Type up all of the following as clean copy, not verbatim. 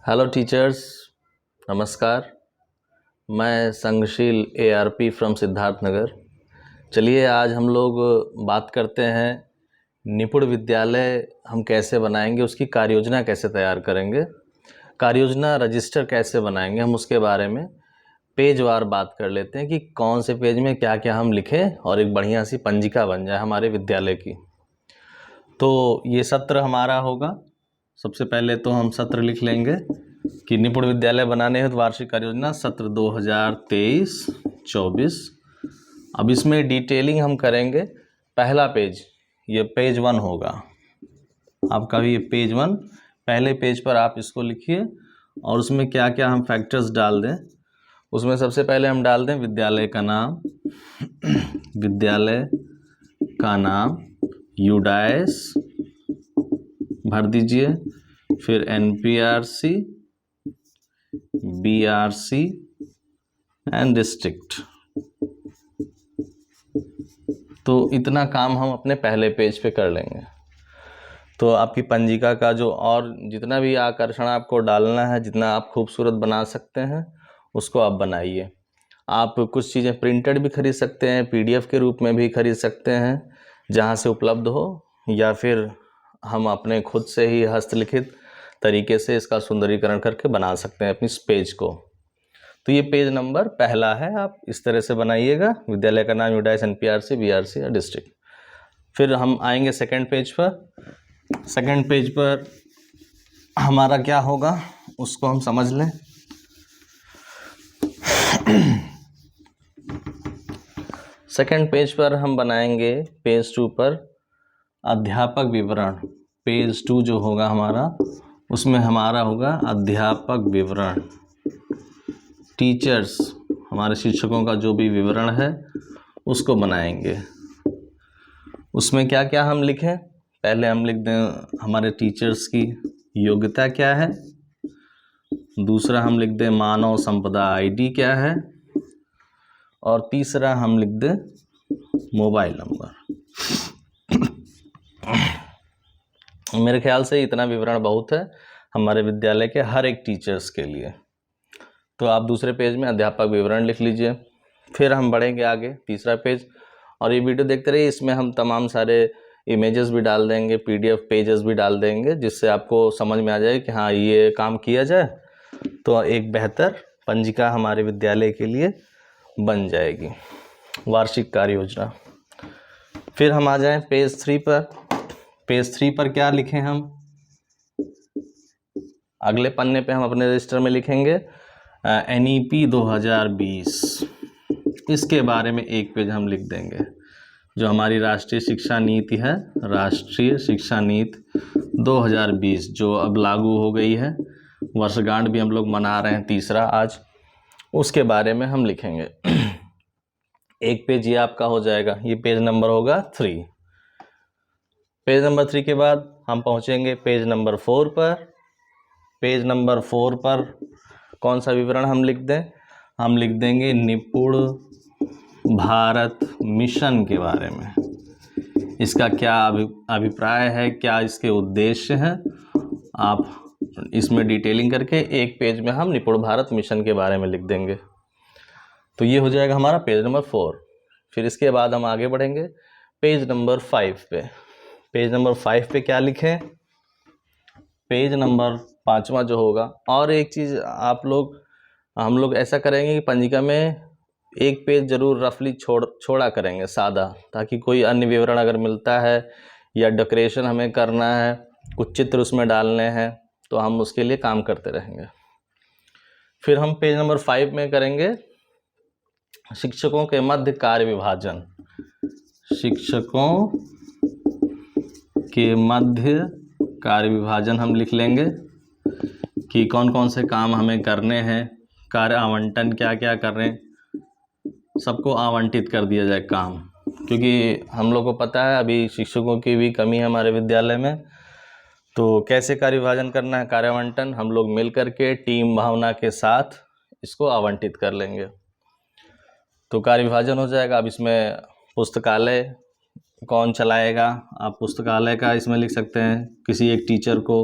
Hello teachers, नमस्कार। मैं संघशील ARP from Siddharth Nagar. चलिए आज हम लोग बात करते हैं निपुण विद्यालय हम कैसे बनाएंगे, उसकी कार्य योजना कैसे तैयार करेंगे, कार्य योजना रजिस्टर कैसे बनाएंगे, हम उसके बारे में पेज वार बात कर लेते हैं कि कौन से पेज में क्या क्या हम लिखें और एक बढ़िया सी पंजिका बन जाए हमारे विद्यालय की। तो ये सत्र हमारा होगा। सबसे पहले तो हम सत्र लिख लेंगे कि निपुण विद्यालय बनाने हेतु वार्षिक कार्य योजना सत्र 2023-24। अब इसमें डिटेलिंग हम करेंगे। पहला पेज, ये पेज 1 होगा आपका भी। ये पेज 1, पहले पेज पर आप इसको लिखिए और उसमें क्या क्या हम फैक्टर्स डाल दें। उसमें सबसे पहले हम डाल दें विद्यालय का नाम, विद्यालय का नाम यूडाइस भर दीजिए, फिर NPRC, BRC एंड डिस्ट्रिक्ट। तो इतना काम हम अपने पहले पेज पे कर लेंगे। तो आपकी पंजिका का जो और जितना भी आकर्षण आपको डालना है, जितना आप खूबसूरत बना सकते हैं उसको आप बनाइए। आप कुछ चीज़ें प्रिंटेड भी खरीद सकते हैं, PDF के रूप में भी खरीद सकते हैं जहाँ से उपलब्ध हो, या फिर हम अपने खुद से ही हस्तलिखित तरीके से इसका सुंदरीकरण करके बना सकते हैं अपनी इस पेज को। तो ये पेज नंबर पहला है, आप इस तरह से बनाइएगा। विद्यालय का नाम यूडाइस, NPRC, BRC और डिस्ट्रिक्ट। फिर हम आएंगे सेकंड पेज पर। सेकंड पेज पर हमारा क्या होगा उसको हम समझ लें। सेकंड पेज पर हम बनाएंगे पेज 2 पर अध्यापक विवरण। पेज 2 जो होगा हमारा, उसमें हमारा होगा अध्यापक विवरण। टीचर्स, हमारे शिक्षकों का जो भी विवरण है उसको बनाएंगे। उसमें क्या क्या हम लिखें, पहले हम लिख दें हमारे टीचर्स की योग्यता क्या है, दूसरा हम लिख दें मानव संपदा ID क्या है, और तीसरा हम लिख दें मोबाइल नंबर। मेरे ख्याल से इतना विवरण बहुत है हमारे विद्यालय के हर एक टीचर्स के लिए। तो आप दूसरे पेज में अध्यापक विवरण लिख लीजिए। फिर हम बढ़ेंगे आगे, तीसरा पेज। और ये वीडियो देखते रहिए, इसमें हम तमाम सारे इमेजेस भी डाल देंगे, PDF पेजेस भी डाल देंगे, जिससे आपको समझ में आ जाए कि हाँ ये काम किया जाए तो एक बेहतर पंजिका हमारे विद्यालय के लिए बन जाएगी, वार्षिक कार्य योजना। फिर हम आ जाएं पेज 3 पर। पेज 3 पर क्या लिखें हम, अगले पन्ने पे हम अपने रजिस्टर में लिखेंगे NEP 2020। इसके बारे में एक पेज हम लिख देंगे। जो हमारी राष्ट्रीय शिक्षा नीति है, राष्ट्रीय शिक्षा नीति 2020 जो अब लागू हो गई है, वर्षगांठ भी हम लोग मना रहे हैं तीसरा आज, उसके बारे में हम लिखेंगे। एक पेज ये आपका हो जाएगा, ये पेज नंबर होगा 3। पेज नंबर 3 के बाद हम पहुंचेंगे पेज नंबर 4 पर। पेज नंबर 4 पर कौन सा विवरण हम लिख दें, हम लिख देंगे निपुण भारत मिशन के बारे में। इसका क्या अभिप्राय है, क्या इसके उद्देश्य हैं, आप इसमें डिटेलिंग करके एक पेज में हम निपुण भारत मिशन के बारे में लिख देंगे। तो ये हो जाएगा हमारा पेज नंबर 4। फिर इसके बाद हम आगे बढ़ेंगे पेज नंबर 5 पे। पेज नंबर 5 पे क्या लिखें, पेज नंबर 5वां जो होगा। और एक चीज़ हम लोग ऐसा करेंगे कि पंजिका में एक पेज जरूर रफली छोड़ा करेंगे सादा, ताकि कोई अन्य विवरण अगर मिलता है या डेकोरेशन हमें करना है, कुछ चित्र उसमें डालने हैं, तो हम उसके लिए काम करते रहेंगे। फिर हम पेज नंबर 5 में करेंगे शिक्षकों के मध्य कार्य विभाजन। शिक्षकों के मध्य कार्य विभाजन हम लिख लेंगे कि कौन कौन से काम हमें करने हैं, कार्य आवंटन क्या क्या कर रहे हैं, सबको आवंटित कर दिया जाए काम। क्योंकि हम लोग को पता है अभी शिक्षकों की भी कमी है हमारे विद्यालय में, तो कैसे कार्य विभाजन करना है, कार्य आवंटन हम लोग मिल करके टीम भावना के साथ इसको आवंटित कर लेंगे। तो कार्य विभाजन हो जाएगा। अब इसमें पुस्तकालय कौन चलाएगा, आप पुस्तकालय का इसमें लिख सकते हैं, किसी एक टीचर को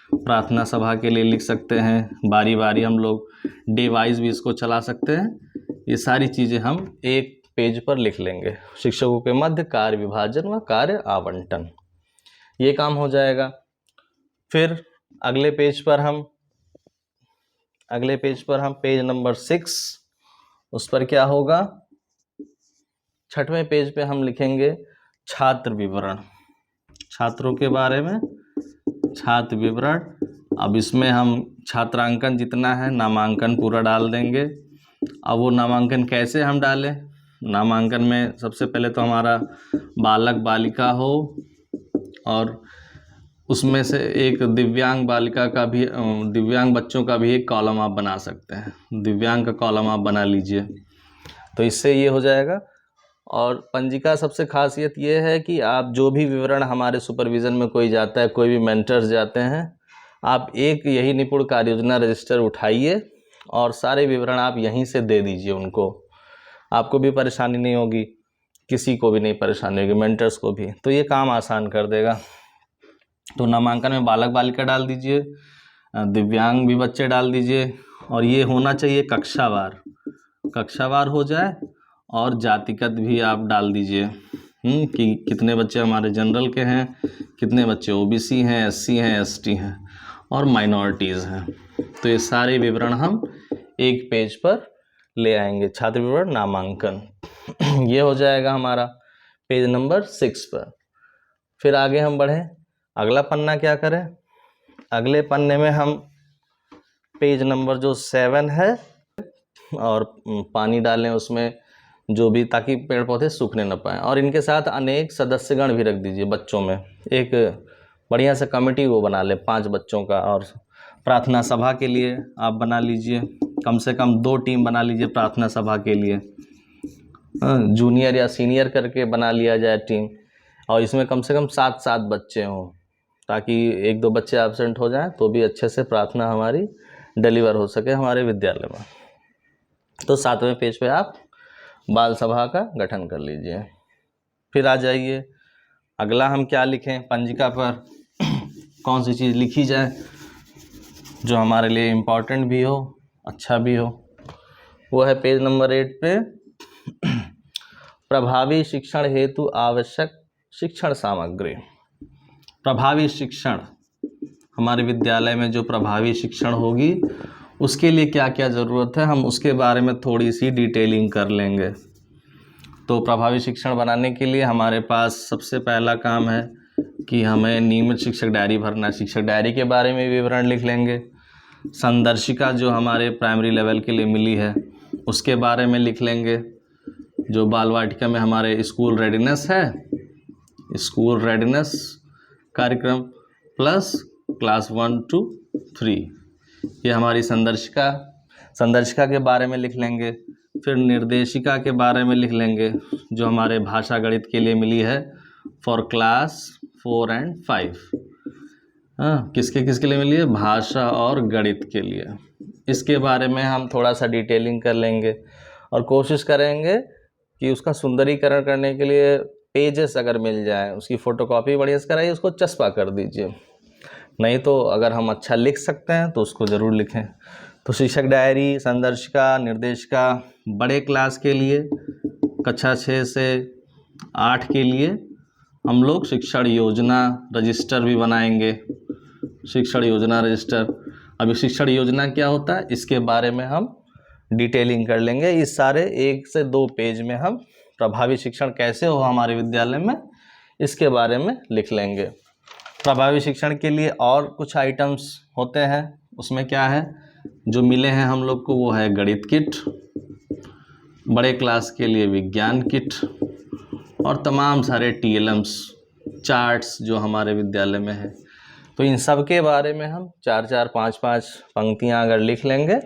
प्रार्थना सभा के लिए लिख सकते हैं, बारी बारी हम लोग डे वाइज भी इसको चला सकते हैं। ये सारी चीज़ें हम एक पेज पर लिख लेंगे। शिक्षकों के मध्य कार्य विभाजन व कार्य आवंटन, ये काम हो जाएगा। फिर अगले पेज पर हम पेज नंबर 6, उस पर क्या होगा, 6वें पेज पे हम लिखेंगे छात्र विवरण, छात्रों के बारे में छात्र विवरण। अब इसमें हम छात्रांकन जितना है नामांकन पूरा डाल देंगे। अब वो नामांकन कैसे हम डालें, नामांकन में सबसे पहले तो हमारा बालक बालिका हो, और उसमें से एक दिव्यांग बालिका का भी, दिव्यांग बच्चों का भी एक कॉलम आप बना सकते हैं, दिव्यांग का कॉलम आप बना लीजिए, तो इससे ये हो जाएगा। और पंजिका सबसे खासियत ये है कि आप जो भी विवरण, हमारे सुपरविज़न में कोई जाता है, कोई भी मेंटर्स जाते हैं, आप एक यही निपुण कार्य योजना रजिस्टर उठाइए और सारे विवरण आप यहीं से दे दीजिए उनको। आपको भी परेशानी नहीं होगी, किसी को भी नहीं परेशानी होगी, मेंटर्स को भी, तो ये काम आसान कर देगा। तो नामांकन में बालक बालिका डाल दीजिए, दिव्यांग भी बच्चे डाल दीजिए, और ये होना चाहिए कक्षावार हो जाए, और जातिगत भी आप डाल दीजिए कि कितने बच्चे हमारे जनरल के हैं, कितने बच्चे ओबीसी हैं, एससी हैं, एसटी हैं और माइनॉरिटीज़ हैं। तो ये सारे विवरण हम एक पेज पर ले आएंगे, छात्र विवरण नामांकन। ये हो जाएगा हमारा पेज नंबर 6 पर। फिर आगे हम बढ़ें, अगला पन्ना क्या करें, अगले पन्ने में हम पेज नंबर जो 7 है, और पानी डालें उसमें जो भी, ताकि पेड़ पौधे सूखने न पाएँ। और इनके साथ अनेक सदस्यगण भी रख दीजिए बच्चों में, एक बढ़िया सा कमेटी वो बना ले 5 बच्चों का। और प्रार्थना सभा के लिए आप बना लीजिए, कम से कम 2 टीम बना लीजिए प्रार्थना सभा के लिए, जूनियर या सीनियर करके बना लिया जाए टीम, और इसमें कम से कम 7 बच्चे हों, ताकि 1-2 बच्चे एब्सेंट हो जाएं तो भी अच्छे से प्रार्थना हमारी डिलीवर हो सके हमारे विद्यालय में। तो 7वें पेज पे आप बाल सभा का गठन कर लीजिए। फिर आ जाइए, अगला हम क्या लिखें, पंजिका पर कौन सी चीज़ लिखी जाए जो हमारे लिए इम्पोर्टेंट भी हो, अच्छा भी हो। वो है पेज नंबर 8 पे प्रभावी शिक्षण हेतु आवश्यक शिक्षण सामग्री। प्रभावी शिक्षण, हमारे विद्यालय में जो प्रभावी शिक्षण होगी उसके लिए क्या क्या ज़रूरत है, हम उसके बारे में थोड़ी सी डिटेलिंग कर लेंगे। तो प्रभावी शिक्षण बनाने के लिए हमारे पास सबसे पहला काम है कि हमें नियमित शिक्षक डायरी भरना। शिक्षक डायरी के बारे में विवरण लिख लेंगे। संदर्शिका जो हमारे प्राइमरी लेवल के लिए मिली है उसके बारे में लिख लेंगे। जो बाल वाटिका में हमारे स्कूल रेडीनेस है, स्कूल रेडीनेस कार्यक्रम प्लस क्लास 1 to 3, ये हमारी संदर्शिका के बारे में लिख लेंगे। फिर निर्देशिका के बारे में लिख लेंगे जो हमारे भाषा गणित के लिए मिली है फॉर क्लास 4 and 5। हाँ, किसके लिए मिली है, भाषा और गणित के लिए। इसके बारे में हम थोड़ा सा डिटेलिंग कर लेंगे और कोशिश करेंगे कि उसका सुंदरीकरण करने के लिए पेजेस अगर मिल जाए, उसकी फ़ोटोकॉपी बढ़िया से कराइए, उसको चस्पा कर दीजिए। नहीं तो अगर हम अच्छा लिख सकते हैं तो उसको ज़रूर लिखें। तो शिक्षक डायरी, संदर्शिका, निर्देशिका बड़े क्लास के लिए, कक्षा 6 से 8 के लिए हम लोग शिक्षण योजना रजिस्टर भी बनाएंगे। शिक्षण योजना रजिस्टर, अभी शिक्षण योजना क्या होता है इसके बारे में हम डिटेलिंग कर लेंगे। इस सारे 1 से 2 पेज में हम प्रभावी शिक्षण कैसे हो हमारे विद्यालय में, इसके बारे में लिख लेंगे। प्रभावी शिक्षण के लिए और कुछ आइटम्स होते हैं, उसमें क्या है जो मिले हैं हम लोग को, वो है गणित किट, बड़े क्लास के लिए विज्ञान किट, और तमाम सारे TLMs चार्ट्स जो हमारे विद्यालय में है। तो इन सब के बारे में हम 4-4, 5-5 पंक्तियां अगर लिख लेंगे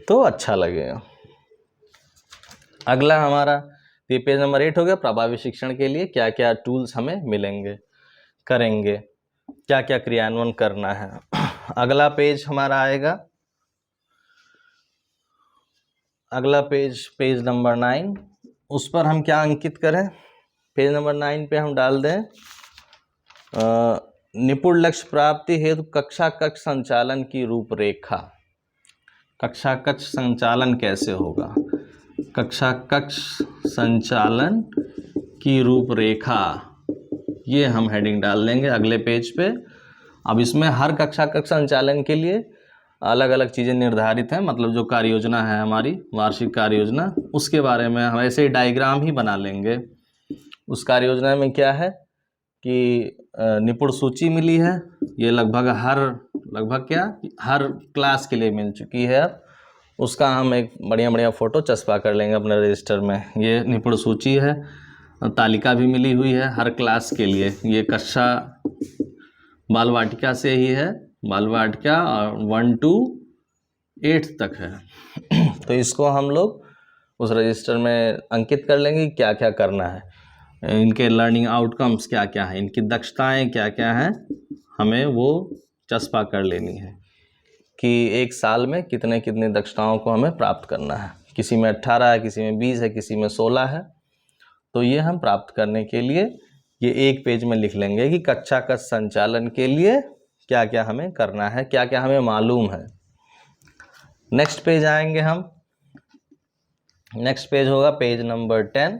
तो अच्छा लगेगा। अगला हमारा ये पेज नंबर 8 हो गया, प्रभावी शिक्षण के लिए क्या क्या टूल्स हमें मिलेंगे, करेंगे, क्या क्या क्रियान्वयन करना है। अगला पेज हमारा आएगा, अगला पेज नंबर 9, उस पर हम क्या अंकित करें, पेज नंबर 9 पे हम डाल दें निपुण लक्ष्य प्राप्ति हेतु कक्षा कक्ष संचालन की रूपरेखा। कक्षा कक्ष संचालन कैसे होगा? कक्षा कक्ष संचालन की रूपरेखा, ये हम हेडिंग डाल देंगे अगले पेज पे। अब इसमें हर कक्षा कक्ष संचालन के लिए अलग अलग चीज़ें निर्धारित हैं, मतलब जो कार्य योजना है हमारी वार्षिक कार्य योजना, उसके बारे में हम ऐसे ही डायग्राम ही बना लेंगे। उस कार्य योजना में क्या है कि निपुण सूची मिली है, ये लगभग हर क्लास के लिए मिल चुकी है। अब उसका हम एक बढ़िया फ़ोटो चस्पा कर लेंगे अपने रजिस्टर में। ये निपुण सूची है, तालिका भी मिली हुई है हर क्लास के लिए। ये कक्षा बाल वाटिका से ही है, बाल वाटिका 1 to 8 तक है। तो इसको हम लोग उस रजिस्टर में अंकित कर लेंगे कि क्या क्या करना है, इनके लर्निंग आउटकम्स क्या क्या हैं, इनकी दक्षताएं क्या क्या हैं, हमें वो चस्पा कर लेनी है कि एक साल में कितने कितनी दक्षताओं को हमें प्राप्त करना है। किसी में 18 है, किसी में 20 है, किसी में 16 है। तो ये हम प्राप्त करने के लिए ये एक पेज में लिख लेंगे कि कक्षा का संचालन के लिए क्या क्या हमें करना है, क्या क्या हमें मालूम है। नेक्स्ट पेज आएंगे हम। नेक्स्ट पेज होगा पेज नंबर 10।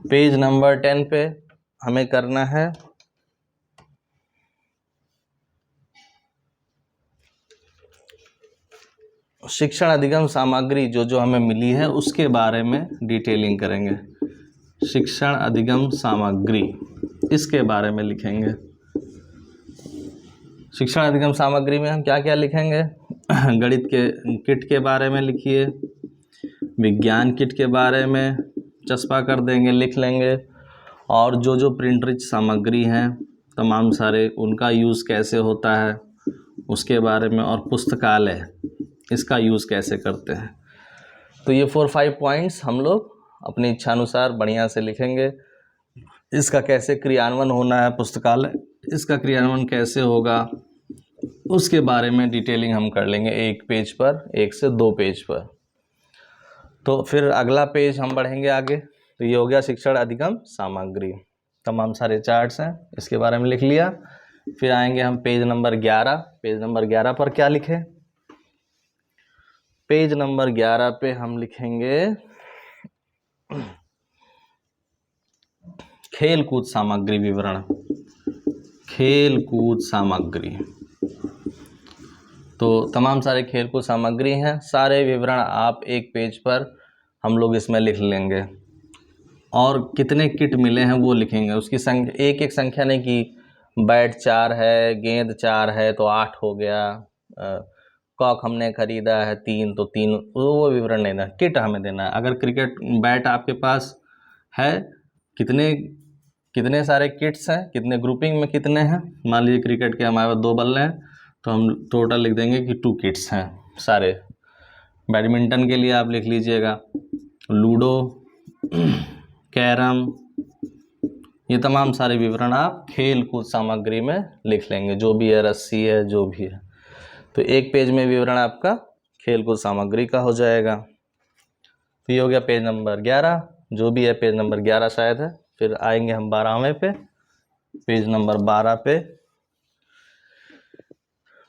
पेज नंबर 10 पे हमें करना है शिक्षण अधिगम सामग्री जो हमें मिली है उसके बारे में डिटेलिंग करेंगे। शिक्षण अधिगम सामग्री, इसके बारे में लिखेंगे। शिक्षण अधिगम सामग्री में हम क्या क्या लिखेंगे? गणित के किट के बारे में लिखिए, विज्ञान किट के बारे में चस्पा कर देंगे, लिख लेंगे। और जो प्रिंट रिच सामग्री हैं तमाम सारे, उनका यूज़ कैसे होता है उसके बारे में, और पुस्तकालय इसका यूज़ कैसे करते हैं। तो ये 4-5 पॉइंट्स हम लोग अपनी इच्छानुसार बढ़िया से लिखेंगे। इसका कैसे क्रियान्वयन होना है, पुस्तकालय इसका क्रियान्वयन कैसे होगा, उसके बारे में डिटेलिंग हम कर लेंगे एक पेज पर, 1 से 2 पेज पर। तो फिर अगला पेज हम बढ़ेंगे आगे। तो ये हो गया शिक्षण अधिगम सामग्री, तमाम सारे चार्ट्स हैं, इसके बारे में लिख लिया। फिर आएंगे हम पेज नंबर 11। पेज नंबर 11 पर क्या लिखें? पेज नंबर 11 पे हम लिखेंगे खेल कूद सामग्री विवरण। खेल कूद सामग्री, तो तमाम सारे खेल कूद सामग्री हैं, सारे विवरण आप एक पेज पर हम लोग इसमें लिख लेंगे। और कितने किट मिले हैं वो लिखेंगे, उसकी संख्या एक संख्या नहीं कि बैट 4 है, गेंद 4 है तो 8 हो गया, कॉक हमने खरीदा है 3 तो 3, वो विवरण नहीं देना, किट हमें देना है। अगर क्रिकेट बैट आपके पास है, कितने सारे किट्स हैं, कितने ग्रुपिंग में कितने हैं, मान लीजिए क्रिकेट के हमारे पास 2 बल्ले हैं तो हम टोटल लिख देंगे कि 2 किट्स हैं सारे। बैडमिंटन के लिए आप लिख लीजिएगा लूडो, कैरम, ये तमाम सारे विवरण आप खेल कूद सामग्री में लिख लेंगे, जो भी है, रस्सी है, जो भी है। तो एक पेज में विवरण आपका खेल कूद सामग्री का हो जाएगा। तो ये हो गया पेज नंबर 11, जो भी है पेज नंबर 11 शायद है। फिर आएंगे हम 12वें पे, पेज नंबर 12 पे।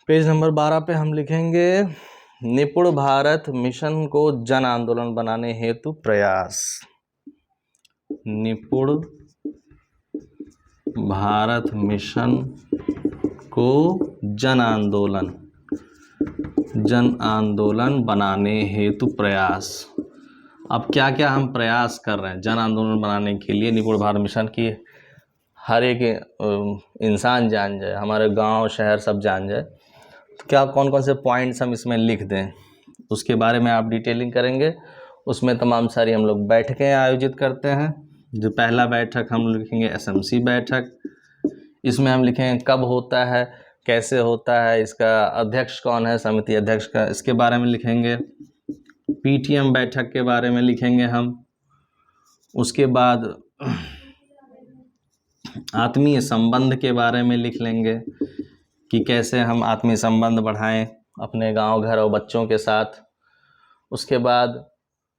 पेज नंबर 12 पे हम लिखेंगे निपुण भारत मिशन को जन आंदोलन बनाने हेतु प्रयास। निपुण भारत मिशन को जन आंदोलन बनाने हेतु प्रयास। अब क्या क्या हम प्रयास कर रहे हैं जन आंदोलन बनाने के लिए निपुण भारत मिशन की, हर एक इंसान जान जाए, हमारे गांव शहर सब जान जाए। तो क्या कौन कौन से पॉइंट्स हम इसमें लिख दें, उसके बारे में आप डिटेलिंग करेंगे। उसमें तमाम सारी हम लोग बैठकें आयोजित करते हैं। जो पहला बैठक हम लिखेंगे एसएमसी बैठक, इसमें हम लिखेंगे कब होता है, कैसे होता है, इसका अध्यक्ष कौन है, समिति अध्यक्ष का, इसके बारे में लिखेंगे। पीटीएम बैठक के बारे में लिखेंगे हम। उसके बाद आत्मीय संबंध के बारे में लिख लेंगे कि कैसे हम आत्मीय संबंध बढ़ाएं अपने गांव घर और बच्चों के साथ। उसके बाद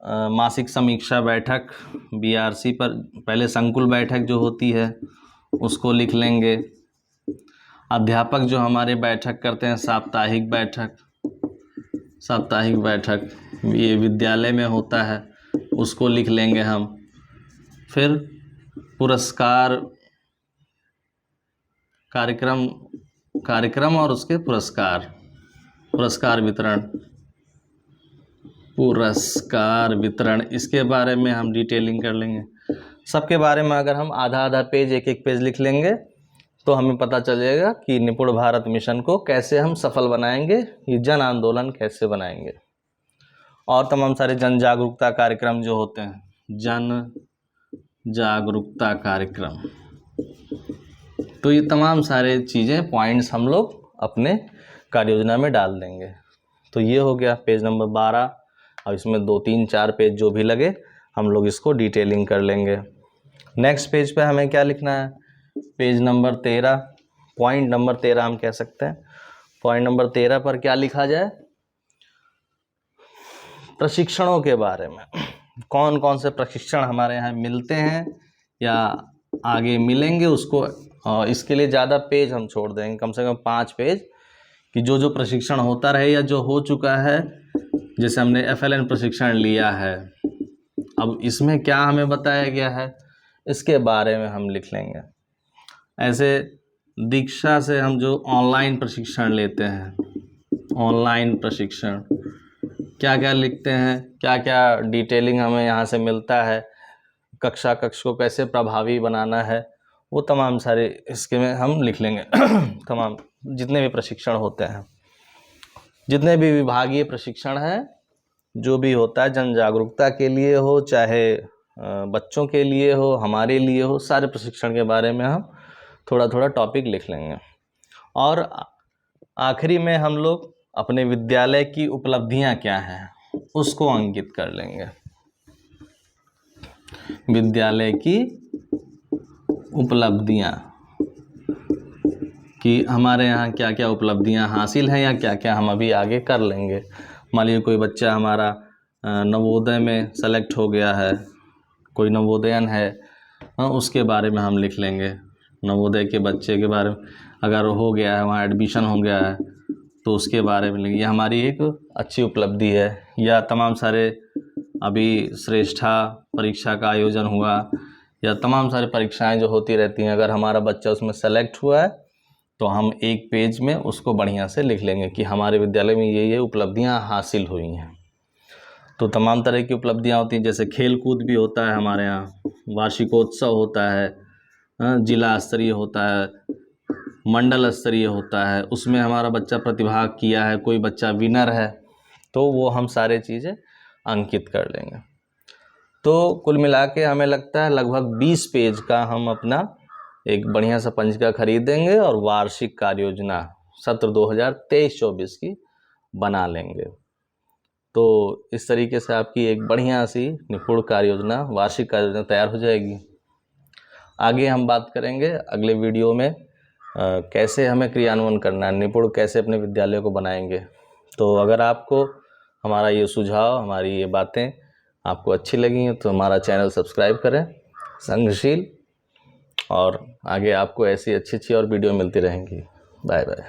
मासिक समीक्षा बैठक BRC पर पहले संकुल बैठक जो होती है उसको लिख लेंगे। अध्यापक जो हमारे बैठक करते हैं साप्ताहिक बैठक ये विद्यालय में होता है, उसको लिख लेंगे हम। फिर पुरस्कार कार्यक्रम और उसके पुरस्कार वितरण इसके बारे में हम डिटेलिंग कर लेंगे। सबके बारे में अगर हम आधा पेज एक पेज लिख लेंगे तो हमें पता चलेगा कि निपुण भारत मिशन को कैसे हम सफल बनाएंगे, ये जन आंदोलन कैसे बनाएंगे। और तमाम सारे जन जागरूकता कार्यक्रम जो होते हैं, जन जागरूकता कार्यक्रम, तो ये तमाम सारे चीज़ें पॉइंट्स हम लोग अपने कार्य योजना में डाल देंगे। तो ये हो गया पेज नंबर 12। और इसमें 2, 3, 4 पेज जो भी लगे हम लोग इसको डिटेलिंग कर लेंगे। नेक्स्ट पेज पे हमें क्या लिखना है, पेज नंबर 13, पॉइंट नंबर 13 हम कह सकते हैं। पॉइंट नंबर 13 पर क्या लिखा जाए, प्रशिक्षणों के बारे में। कौन कौन से प्रशिक्षण हमारे यहाँ मिलते हैं या आगे मिलेंगे उसको, इसके लिए ज़्यादा पेज हम छोड़ देंगे, कम से कम 5 पेज, कि जो प्रशिक्षण होता रहे या जो हो चुका है। जैसे हमने FLN प्रशिक्षण लिया है, अब इसमें क्या हमें बताया गया है इसके बारे में हम लिख लेंगे। ऐसे दीक्षा से हम जो ऑनलाइन प्रशिक्षण लेते हैं, ऑनलाइन प्रशिक्षण क्या लिखते हैं, क्या डिटेलिंग हमें यहाँ से मिलता है, कक्ष को कैसे प्रभावी बनाना है, वो तमाम सारे इसके में हम लिख लेंगे। तमाम जितने भी प्रशिक्षण होते हैं, जितने भी विभागीय प्रशिक्षण हैं, जो भी होता है जन जागरूकता के लिए हो, चाहे बच्चों के लिए हो, हमारे लिए हो, सारे प्रशिक्षण के बारे में हम थोड़ा टॉपिक लिख लेंगे। और आखिरी में हम लोग अपने विद्यालय की उपलब्धियां क्या हैं उसको अंकित कर लेंगे। विद्यालय की उपलब्धियां कि हमारे यहाँ क्या क्या उपलब्धियां हासिल हैं या क्या क्या हम अभी आगे कर लेंगे। मान लीजिए कोई बच्चा हमारा नवोदय में सेलेक्ट हो गया है, कोई नवोदयन है, उसके बारे में हम लिख लेंगे। नवोदय के बच्चे के बारे में अगर हो गया है, वहाँ एडमिशन हो गया है, तो उसके बारे में लिखेंगे, ये हमारी एक अच्छी उपलब्धि है। या तमाम सारे अभी श्रेष्ठा परीक्षा का आयोजन हुआ, या तमाम सारी परीक्षाएं जो होती रहती हैं, अगर हमारा बच्चा उसमें सेलेक्ट हुआ है तो हम एक पेज में उसको बढ़िया से लिख लेंगे कि हमारे विद्यालय में ये उपलब्धियां हासिल हुई हैं। तो तमाम तरह की उपलब्धियां होती हैं, जैसे खेल कूद भी होता है हमारे यहाँ, वार्षिकोत्सव होता है, जिला स्तरीय होता है, मंडल स्तरीय होता है, उसमें हमारा बच्चा प्रतिभाग किया है, कोई बच्चा विनर है, तो वो हम सारे चीज़ें अंकित कर लेंगे। तो कुल मिला के हमें लगता है लगभग 20 पेज का हम अपना एक बढ़िया सा पंजिका खरीदेंगे और वार्षिक कार्य योजना सत्र 2023-24 की बना लेंगे। तो इस तरीके से आपकी एक बढ़िया सी निपुण कार्य योजना, वार्षिक कार्य योजना तैयार हो जाएगी। आगे हम बात करेंगे अगले वीडियो में कैसे हमें क्रियान्वयन करना है, निपुण कैसे अपने विद्यालय को बनाएंगे। तो अगर आपको हमारा ये सुझाव, हमारी ये बातें आपको अच्छी लगी हैं तो हमारा चैनल सब्सक्राइब करें, संघशील, और आगे आपको ऐसी अच्छी और वीडियो मिलती रहेंगी। Bye bye.